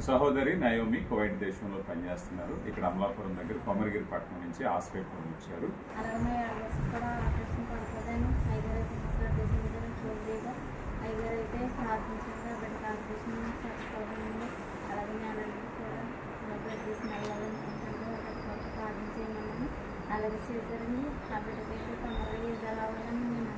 సహోదరి Naomi Kuwait దేశంలో పనిచేస్తున్నారు. ఇక్కడ అమలాపురం దగ్గర కొమరగిరి పట్టణం నుంచి హాస్పిటల్ వచ్చారు. అలాగే చేశారని ఆ బిడ్డకైతే తొందరగా ఇది రావాలని నేను